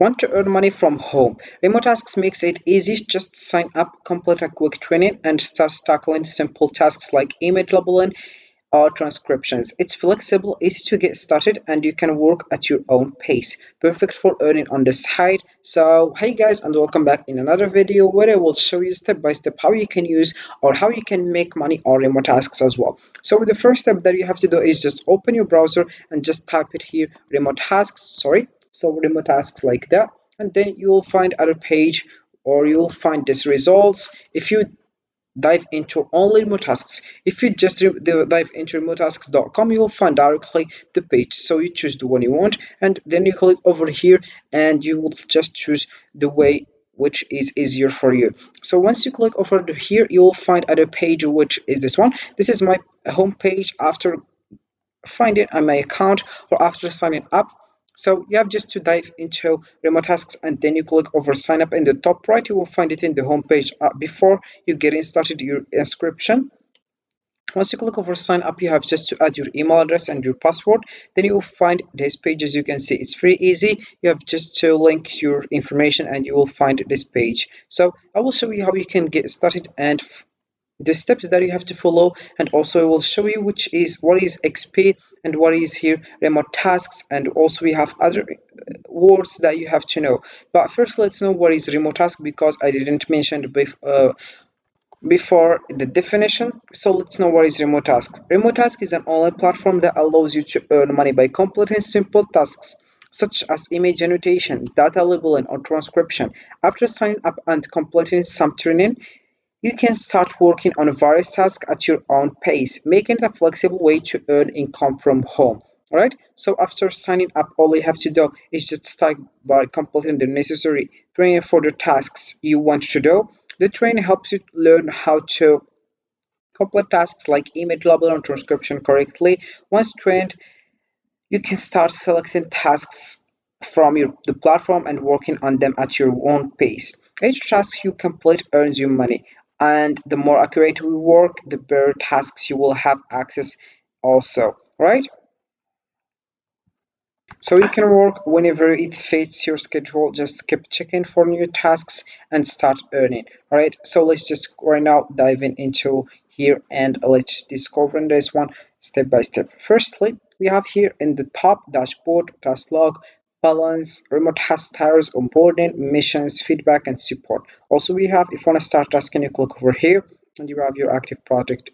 Want to earn money from home? Remotasks makes it easy. Just sign up, complete a quick training, and start tackling simple tasks like email labeling or transcriptions. It's flexible, easy to get started, and you can work at your own pace. Perfect for earning on the side. So, hey guys, and welcome back in another video where I will show you step by step how you can use or how you can make money on Remotasks as well. So, the first step that you have to do is just open your browser and just type it here, Remotasks. Sorry, so Remotasks like that, and then you will find other page or you'll find this results. If you dive into only Remotasks. If you just dive into remotasks.com, you will find directly the page. So you choose the one you want, and then you click over here, and you will just choose the way which is easier for you. So once you click over here, you will find other page, which is this one. This is my home page after find it on my account or after signing up. So you have just to dive into Remotasks and then you click over sign up in the top right. You will find it in the home page before you getting started your inscription. Once you click over sign up, you have just to add your email address and your password. Then you will find this page. As you can see, it's pretty easy. You have just to link your information and you will find this page. So I will show you how you can get started and the steps that you have to follow, and also I will show you which is what is XP and what is here remote tasks, and also we have other words that you have to know. But first let's know what is remote task, because I didn't mention before the definition. So let's know what is remote task. Remote task is an online platform that allows you to earn money by completing simple tasks such as image annotation, data labeling, or transcription. After signing up and completing some training, you can start working on various tasks at your own pace, making it a flexible way to earn income from home. Alright, so after signing up, all you have to do is just start by completing the necessary training for the tasks you want to do. The training helps you learn how to complete tasks like email labeling and transcription correctly. Once trained, you can start selecting tasks from the platform and working on them at your own pace. Each task you complete earns you money, and the more accurate you work, the better tasks you will have access also, right? So you can work whenever it fits your schedule. Just keep checking for new tasks and start earning. All right. So let's just right now dive into here and let's discover this one step by step. Firstly, we have here in the top dashboard, task log, balance, remote task tires, onboarding, missions, feedback, and support. Also, we have if you want to start tasking, you click over here and you have your active project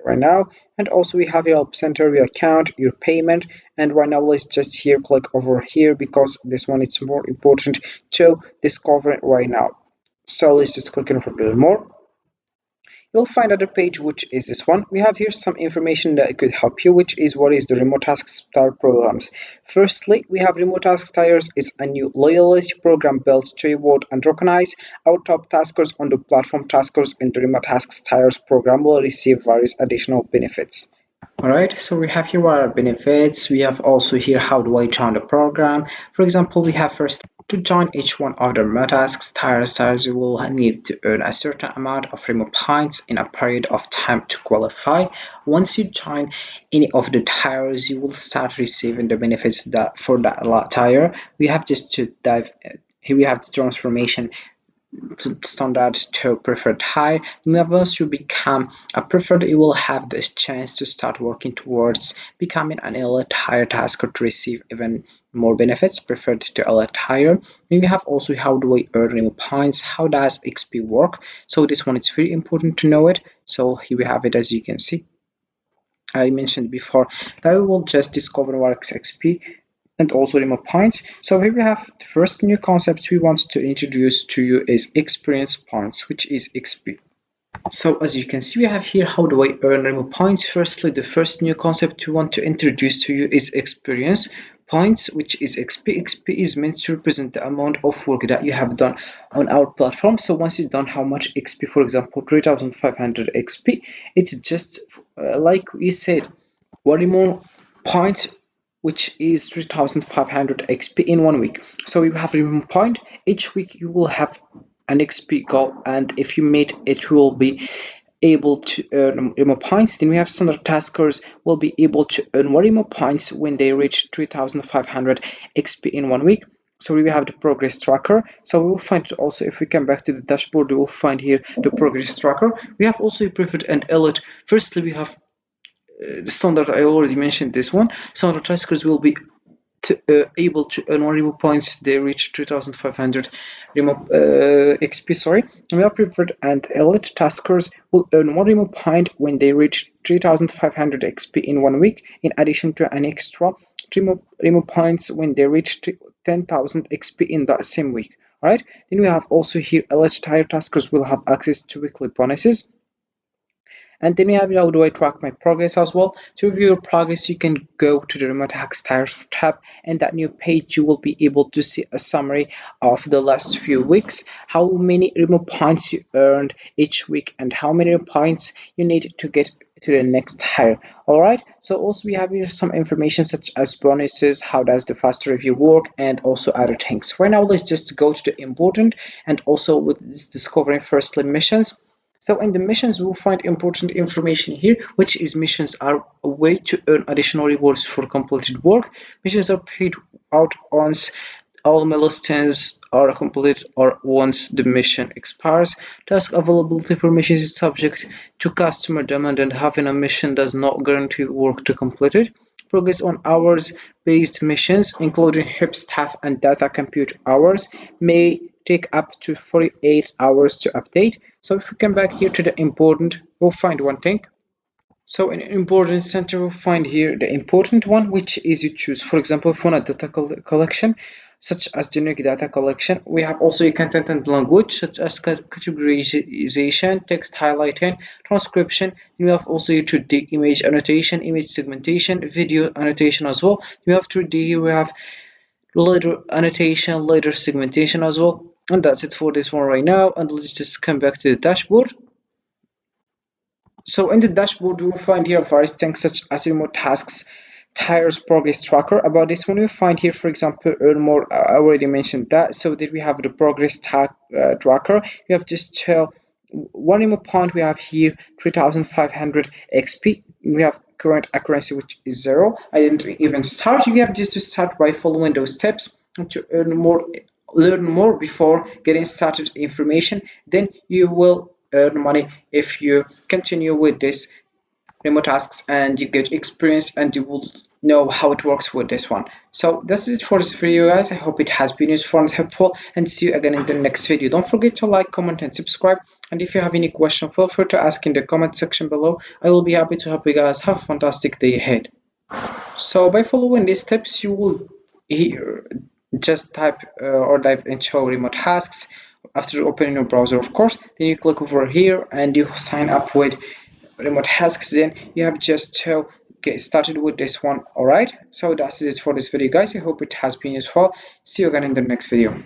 right now, and also we have your help center, your account, your payment, and right now let's just here click over here because this one is more important to discover it right now. So let's just click on for a bit more. You'll find other page, which is this one. We have here some information that could help you, which is what is the remote task star programs. Firstly, we have remote task tires is a new loyalty program built to reward and recognize our top taskers on the platform. Taskers in the remote task tires program will receive various additional benefits. Alright, so we have here our benefits. We have also here how do I join the program. For example, we have first to join each one of the Remotasks tires, you will need to earn a certain amount of remote points in a period of time to qualify. Once you join any of the tires, you will start receiving the benefits that for that tire. We have just to dive here. We have the transformation standard to preferred high. Once you become a preferred, you will have this chance to start working towards becoming an elite higher tasker to receive even more benefits. Preferred to elite higher. Then we have also how do we earn remote points, how does XP work. So this one is very important to know it. So here we have it. As you can see, I mentioned before that we will just discover what is XP and also remote points. So here we have the first new concept we want to introduce to you is experience points, which is XP. So as you can see, we have here how do I earn remote points. Firstly, the first new concept we want to introduce to you is experience points, which is XP. XP is meant to represent the amount of work that you have done on our platform. So once you've done how much XP, for example 3500 XP, it's just like we said, 1 more points, which is 3500 XP in 1 week. So you have a point each week. You will have an XP goal, and if you meet it, you will be able to earn remote points. Then we have standard taskers will be able to earn more remote points when they reach 3500 XP in 1 week. So we have the progress tracker. So we will find also, if we come back to the dashboard, we will find here the progress tracker. We have also a preferred and alert. Firstly, we have the standard. I already mentioned this one. Standard taskers will be able to earn 1 points. They reach 3,500 XP. Sorry, we are preferred and elite taskers will earn 1 point when they reach 3,500 XP in 1 week, in addition to an extra 3 points when they reach 10,000 XP in that same week. All right. Then we have also here elite tier taskers will have access to weekly bonuses. And then we have how do I track my progress as well. To view your progress, you can go to the Remotasks Tires tab, and that new page you will be able to see a summary of the last few weeks, how many remote points you earned each week, and how many points you need to get to the next tire. All right, so also we have here some information such as bonuses, how does the fast review work, and also other things. Right now, let's just go to the important and also with this discovering firstly missions. So in the missions, we'll find important information here, which is missions are a way to earn additional rewards for completed work. Missions are paid out once all milestones are completed or once the mission expires. Task availability for missions is subject to customer demand, and having a mission does not guarantee work to complete it. Progress on hours-based missions, including HIP staff and data compute hours, may take up to 48 hours to update. So if we come back here to the important, we'll find one thing. So in important center, we'll find here the important one, which is you choose. For example, if you want a data collection, such as generic data collection, we have also a content and language, such as categorization, text highlighting, transcription. We have also here 2D image annotation, image segmentation, video annotation as well. We have 3D, we have later annotation, later segmentation as well. And that's it for this one right now. And let's just come back to the dashboard. So in the dashboard, you will find here various things such as remote tasks, tires progress tracker. About this one, you find here, for example, earn more. I already mentioned that. So that we have the progress tracker. You have just 1 point. We have here 3,500 XP. We have current accuracy, which is 0. I didn't even start. You have just to start by following those steps to earn more, learn more before getting started information. Then you will earn money if you continue with this remote tasks and you get experience and you will know how it works with this one. So this is it for this video, guys. I hope it has been useful and helpful, and see you again in the next video. Don't forget to like, comment, and subscribe. And if you have any question, feel free to ask in the comment section below. I will be happy to help you guys. Have a fantastic day ahead. So by following these steps, you will here just type or dive into remote tasks after opening your browser, of course. Then you click over here and you sign up with remote tasks. Then you have just to get started with this one. All right, so that's it for this video, guys. I hope it has been useful. See you again in the next video.